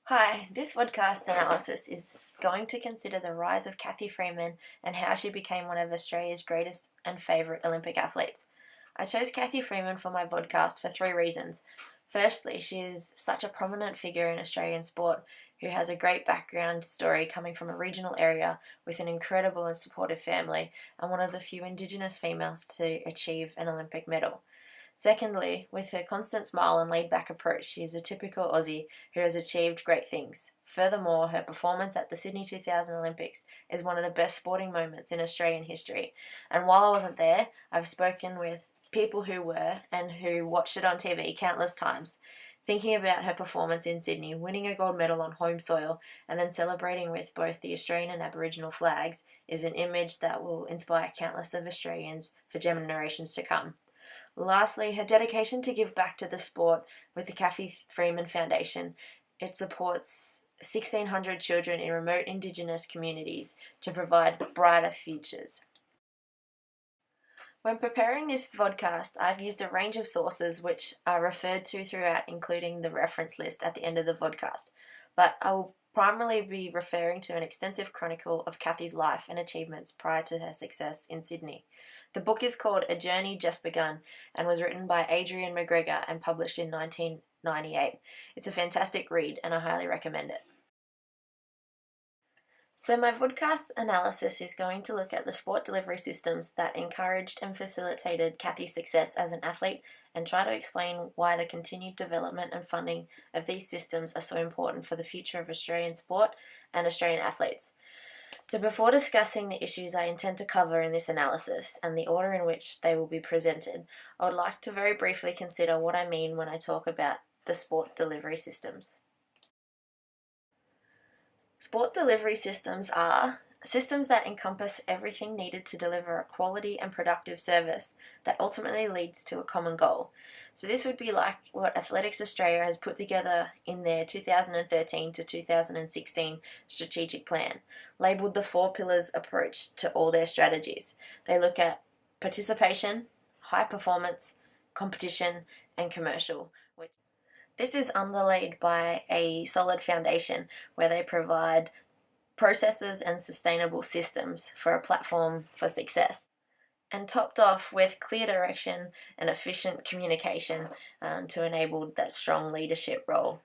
Hi, this podcast analysis is going to consider the rise of Cathy Freeman and how she became one of Australia's greatest and favourite Olympic athletes. I chose Cathy Freeman for my podcast for three reasons. Firstly, she is such a prominent figure in Australian sport who has a great background story coming from a regional area with an incredible and supportive family and one of the few Indigenous females to achieve an Olympic medal. Secondly, with her constant smile and laid-back approach, she is a typical Aussie who has achieved great things. Furthermore, her performance at the Sydney 2000 Olympics is one of the best sporting moments in Australian history. And while I wasn't there, I've spoken with people who were and who watched it on TV countless times. Thinking about her performance in Sydney, winning a gold medal on home soil, and then celebrating with both the Australian and Aboriginal flags is an image that will inspire countless of Australians for generations to come. Lastly, her dedication to give back to the sport with the Cathy Freeman Foundation. It supports 1,600 children in remote Indigenous communities to provide brighter futures. When preparing this podcast, I've used a range of sources which are referred to throughout, including the reference list at the end of the podcast, but I will primarily be referring to an extensive chronicle of Cathy's life and achievements prior to her success in Sydney. The book is called A Journey Just Begun and was written by Adrian McGregor and published in 1998. It's a fantastic read and I highly recommend it. So my podcast analysis is going to look at the sport delivery systems that encouraged and facilitated Cathy's success as an athlete and try to explain why the continued development and funding of these systems are so important for the future of Australian sport and Australian athletes. So before discussing the issues I intend to cover in this analysis and the order in which they will be presented, I would like to very briefly consider what I mean when I talk about the sport delivery systems. Sport delivery systems are systems that encompass everything needed to deliver a quality and productive service that ultimately leads to a common goal. So this would be like what Athletics Australia has put together in their 2013 to 2016 strategic plan, labelled the 4 pillars approach to all their strategies. They look at participation, high performance, competition, and commercial. This is underlaid by a solid foundation where they provide processes and sustainable systems for a platform for success, and topped off with clear direction and efficient communication to enable that strong leadership role.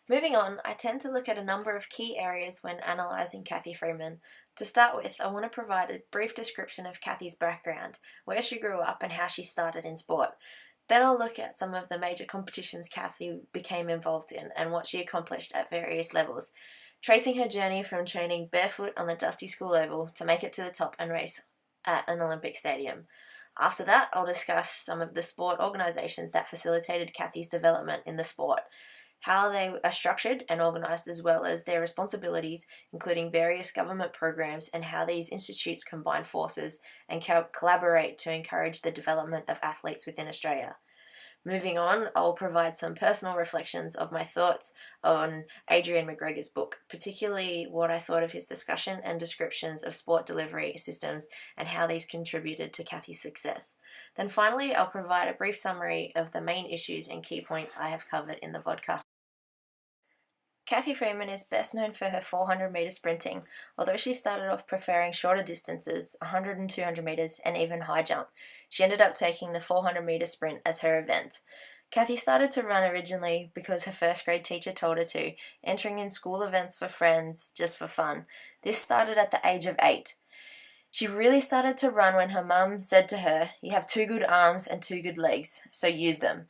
Moving on, I tend to look at a number of key areas when analysing Cathy Freeman. To start with, I want to provide a brief description of Cathy's background, where she grew up and how she started in sport. Then I'll look at some of the major competitions Cathy became involved in and what she accomplished at various levels, tracing her journey from training barefoot on the dusty school oval to make it to the top and race at an Olympic stadium. After that, I'll discuss some of the sport organisations that facilitated Cathy's development in the sport, how they are structured and organised, as well as their responsibilities, including various government programs, and how these institutes combine forces and collaborate to encourage the development of athletes within Australia. Moving on, I'll provide some personal reflections of my thoughts on Adrian McGregor's book, particularly what I thought of his discussion and descriptions of sport delivery systems and how these contributed to Cathy's success. Then finally, I'll provide a brief summary of the main issues and key points I have covered in the podcast. Cathy Freeman is best known for her 400 metre sprinting, although she started off preferring shorter distances, 100 and 200 metres, and even high jump. She ended up taking the 400 metre sprint as her event. Cathy started to run originally because her first grade teacher told her to, entering in school events for friends, just for fun. This started at the age of 8. She really started to run when her mum said to her, "You have 2 good arms and 2 good legs, so use them."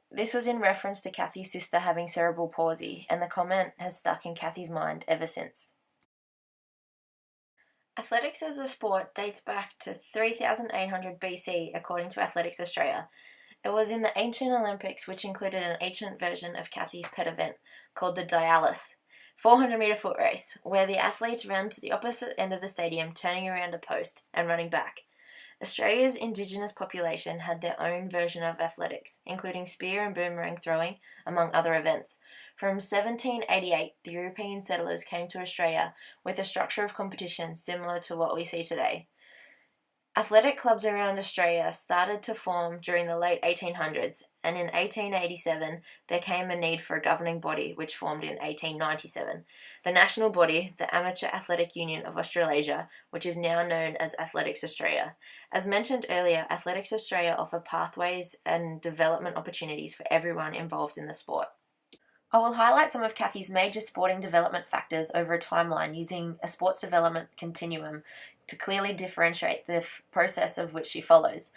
This was in reference to Cathy's sister having cerebral palsy, and the comment has stuck in Cathy's mind ever since. Athletics as a sport dates back to 3800 BC, according to Athletics Australia. It was in the ancient Olympics, which included an ancient version of Cathy's pet event called the Dialis, 400 metre foot race, where the athletes ran to the opposite end of the stadium, turning around a post and running back. Australia's Indigenous population had their own version of athletics, including spear and boomerang throwing, among other events. From 1788, the European settlers came to Australia with a structure of competition similar to what we see today. Athletic clubs around Australia started to form during the late 1800s, and in 1887 there came a need for a governing body which formed in 1897. The national body, the Amateur Athletic Union of Australasia, which is now known as Athletics Australia. As mentioned earlier, Athletics Australia offer pathways and development opportunities for everyone involved in the sport. I will highlight some of Kathy's major sporting development factors over a timeline using a sports development continuum to clearly differentiate the process of which she follows.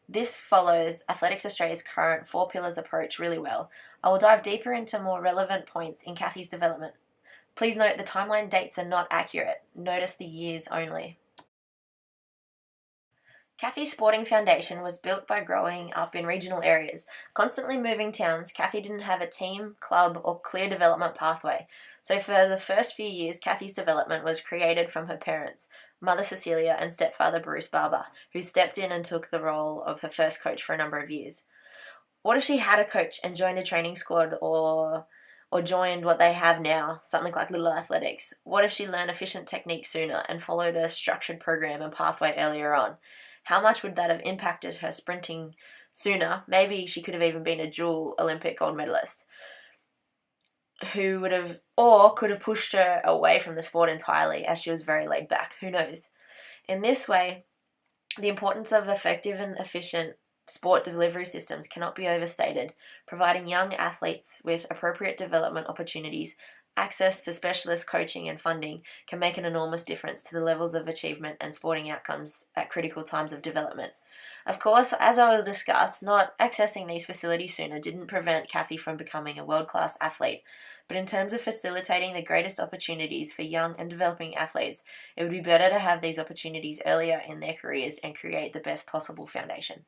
This follows Athletics Australia's current 4 pillars approach really well. I will dive deeper into more relevant points in Kathy's development. Please note the timeline dates are not accurate. Notice the years only. Kathy's sporting foundation was built by growing up in regional areas. Constantly moving towns, Kathy didn't have a team, club, or clear development pathway. So for the first few years, Kathy's development was created from her parents, Mother Cecilia and stepfather Bruce Barber, who stepped in and took the role of her first coach for a number of years. What if she had a coach and joined a training squad or joined what they have now, something like Little Athletics? What if she learned efficient techniques sooner and followed a structured program and pathway earlier on? How much would that have impacted her sprinting sooner? Maybe she could have even been a dual Olympic gold medalist who could have pushed her away from the sport entirely as she was very laid back. Who knows? In this way, the importance of effective and efficient sport delivery systems cannot be overstated. Providing young athletes with appropriate development opportunities, access to specialist coaching and funding can make an enormous difference to the levels of achievement and sporting outcomes at critical times of development. Of course, as I will discuss, not accessing these facilities sooner didn't prevent Kathy from becoming a world-class athlete, but in terms of facilitating the greatest opportunities for young and developing athletes, it would be better to have these opportunities earlier in their careers and create the best possible foundation.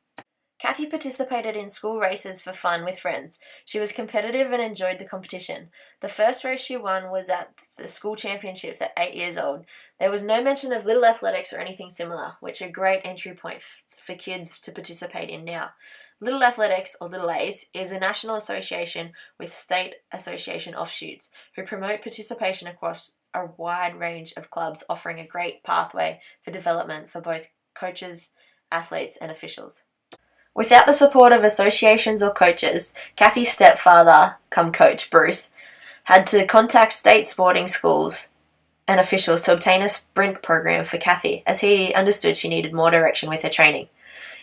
Kathy participated in school races for fun with friends. She was competitive and enjoyed the competition. The first race she won was at the school championships at 8 years old. There was no mention of Little Athletics or anything similar, which are a great entry point for kids to participate in now. Little Athletics, or Little A's, is a national association with state association offshoots who promote participation across a wide range of clubs, offering a great pathway for development for both coaches, athletes, and officials. Without the support of associations or coaches, Kathy's stepfather, come coach, Bruce, had to contact state sporting schools and officials to obtain a sprint program for Kathy, as he understood she needed more direction with her training.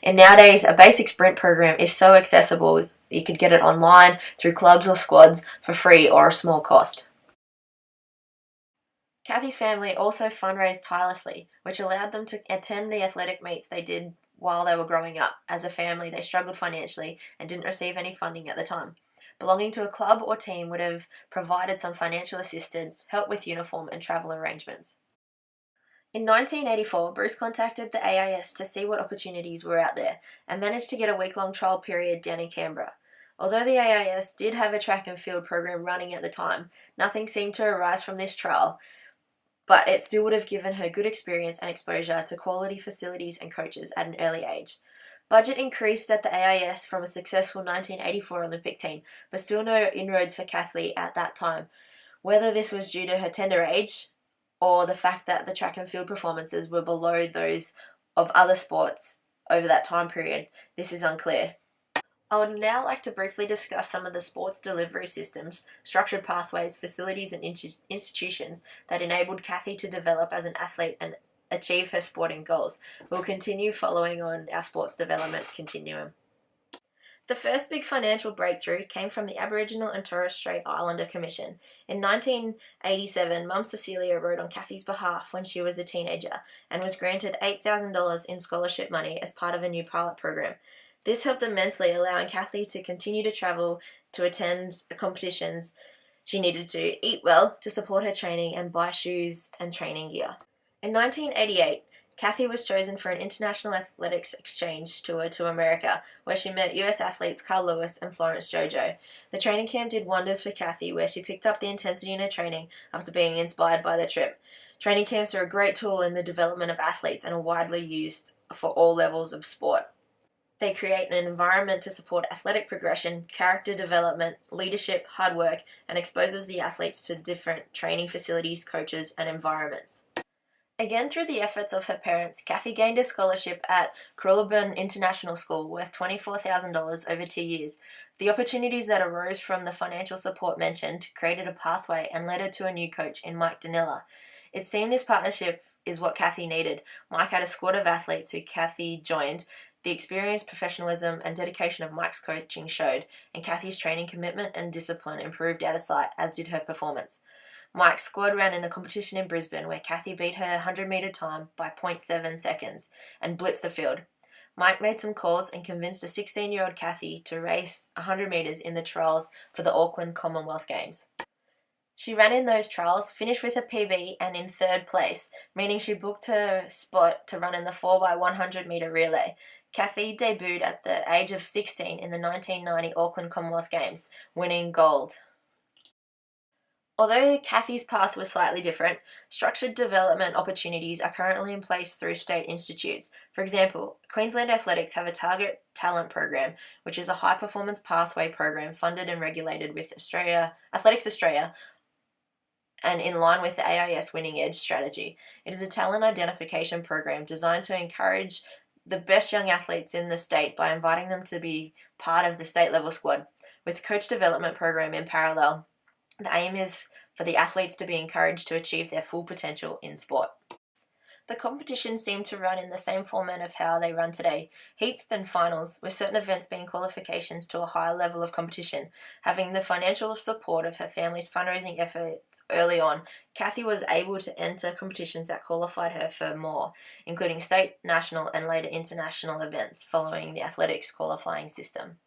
And nowadays, a basic sprint program is so accessible, you could get it online, through clubs or squads, for free or a small cost. Kathy's family also fundraised tirelessly, which allowed them to attend the athletic meets they did while they were growing up. As a family, they struggled financially and didn't receive any funding at the time. Belonging to a club or team would have provided some financial assistance, help with uniform and travel arrangements. In 1984, Bruce contacted the AIS to see what opportunities were out there and managed to get a week-long trial period down in Canberra. Although the AIS did have a track and field program running at the time, nothing seemed to arise from this trial, but it still would have given her good experience and exposure to quality facilities and coaches at an early age. Budget increased at the AIS from a successful 1984 Olympic team, but still no inroads for Kathy at that time. Whether this was due to her tender age or the fact that the track and field performances were below those of other sports over that time period, this is unclear. I would now like to briefly discuss some of the sports delivery systems, structured pathways, facilities and institutions that enabled Kathy to develop as an athlete and achieve her sporting goals. We'll continue following on our sports development continuum. The first big financial breakthrough came from the Aboriginal and Torres Strait Islander Commission. In 1987, Mum Cecilia wrote on Kathy's behalf when she was a teenager and was granted $8,000 in scholarship money as part of a new pilot program. This helped immensely, allowing Kathy to continue to travel, to attend competitions she needed to, eat well to support her training, and buy shoes and training gear. In 1988, Kathy was chosen for an international athletics exchange tour to America, where she met US athletes Carl Lewis and Florence Jojo. The training camp did wonders for Kathy, where she picked up the intensity in her training after being inspired by the trip. Training camps are a great tool in the development of athletes and are widely used for all levels of sport. They create an environment to support athletic progression, character development, leadership, hard work, and exposes the athletes to different training facilities, coaches, and environments. Again, through the efforts of her parents, Kathy gained a scholarship at Curliburn International School worth $24,000 over 2 years. The opportunities that arose from the financial support mentioned created a pathway and led her to a new coach in Mike Danilla. It seemed this partnership is what Kathy needed. Mike had a squad of athletes who Kathy joined. The experience, professionalism, and dedication of Mike's coaching showed, and Kathy's training commitment and discipline improved out of sight, as did her performance. Mike's squad ran in a competition in Brisbane where Kathy beat her 100-metre time by 0.7 seconds and blitzed the field. Mike made some calls and convinced a 16-year-old Kathy to race 100 metres in the trials for the Auckland Commonwealth Games. She ran in those trials, finished with a PB and in third place, meaning she booked her spot to run in the 4x100 metre relay. Kathy debuted at the age of 16 in the 1990 Auckland Commonwealth Games, winning gold. Although Kathy's path was slightly different, structured development opportunities are currently in place through state institutes. For example, Queensland Athletics have a Target Talent Program, which is a high-performance pathway program funded and regulated with Athletics Australia and in line with the AIS Winning Edge strategy. It is a talent identification program designed to encourage the best young athletes in the state by inviting them to be part of the state-level squad. With the coach development program in parallel, the aim is for the athletes to be encouraged to achieve their full potential in sport. The competitions seem to run in the same format of how they run today, heats then finals, with certain events being qualifications to a higher level of competition. Having the financial support of her family's fundraising efforts early on, Kathy was able to enter competitions that qualified her for more, including state, national, and later international events following the athletics qualifying system.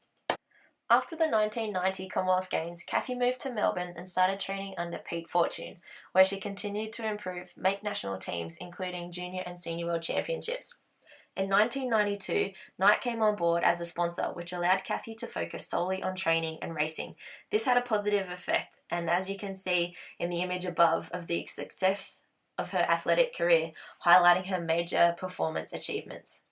After the 1990 Commonwealth Games, Kathy moved to Melbourne and started training under Pete Fortune, where she continued to improve, make national teams, including junior and senior world championships. In 1992, Nike came on board as a sponsor, which allowed Kathy to focus solely on training and racing. This had a positive effect, and as you can see in the image above of the success of her athletic career, highlighting her major performance achievements.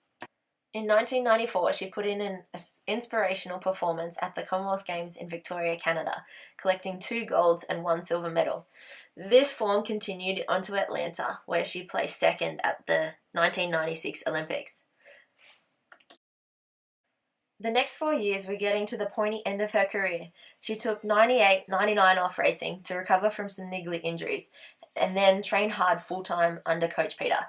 In 1994, she put in an inspirational performance at the Commonwealth Games in Victoria, Canada, collecting 2 golds and 1 silver medal. This form continued onto Atlanta, where she placed second at the 1996 Olympics. The next 4 years were getting to the pointy end of her career. She took 98-99 off racing to recover from some niggly injuries, and then trained hard full-time under Coach Peter.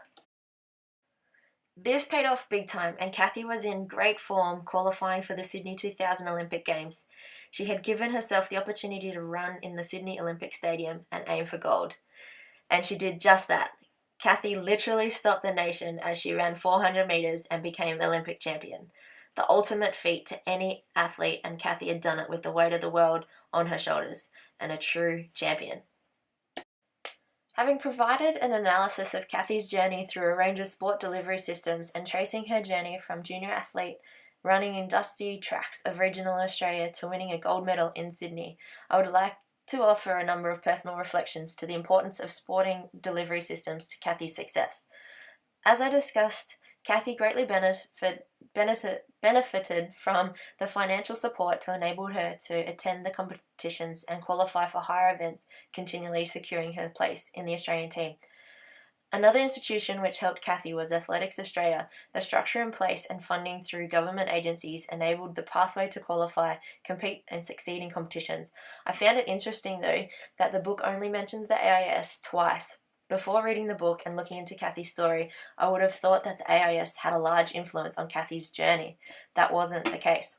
This paid off big time, and Kathy was in great form qualifying for the Sydney 2000 Olympic Games. She had given herself the opportunity to run in the Sydney Olympic Stadium and aim for gold. And she did just that. Kathy literally stopped the nation as she ran 400 metres and became Olympic champion. The ultimate feat to any athlete, and Kathy had done it with the weight of the world on her shoulders, and a true champion. Having provided an analysis of Kathy's journey through a range of sport delivery systems and tracing her journey from junior athlete running in dusty tracks of regional Australia to winning a gold medal in Sydney, I would like to offer a number of personal reflections to the importance of sporting delivery systems to Kathy's success. As I discussed, Kathy greatly benefited from the financial support to enable her to attend the competitions and qualify for higher events, continually securing her place in the Australian team. Another institution which helped Kathy was Athletics Australia. The structure in place and funding through government agencies enabled the pathway to qualify, compete, and succeed in competitions. I found it interesting, though, that the book only mentions the AIS twice. Before reading the book and looking into Kathy's story, I would have thought that the AIS had a large influence on Kathy's journey. That wasn't the case.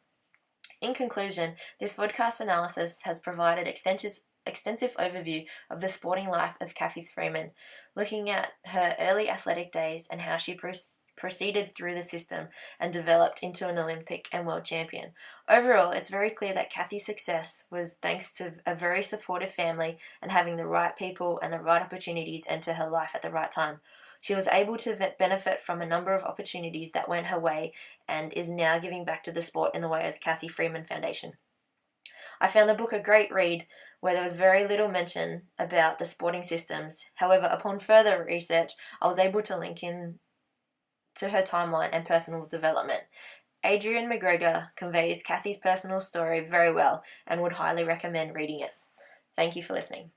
In conclusion, this podcast analysis has provided extensive overview of the sporting life of Kathy Freeman, looking at her early athletic days and how she proceeded through the system and developed into an Olympic and world champion. Overall, it's very clear that Kathy's success was thanks to a very supportive family and having the right people and the right opportunities enter her life at the right time. She was able to benefit from a number of opportunities that went her way and is now giving back to the sport in the way of the Kathy Freeman Foundation. I found the book a great read where there was very little mention about the sporting systems. However, upon further research, I was able to link in to her timeline and personal development. Adrian McGregor conveys Kathy's personal story very well and would highly recommend reading it. Thank you for listening.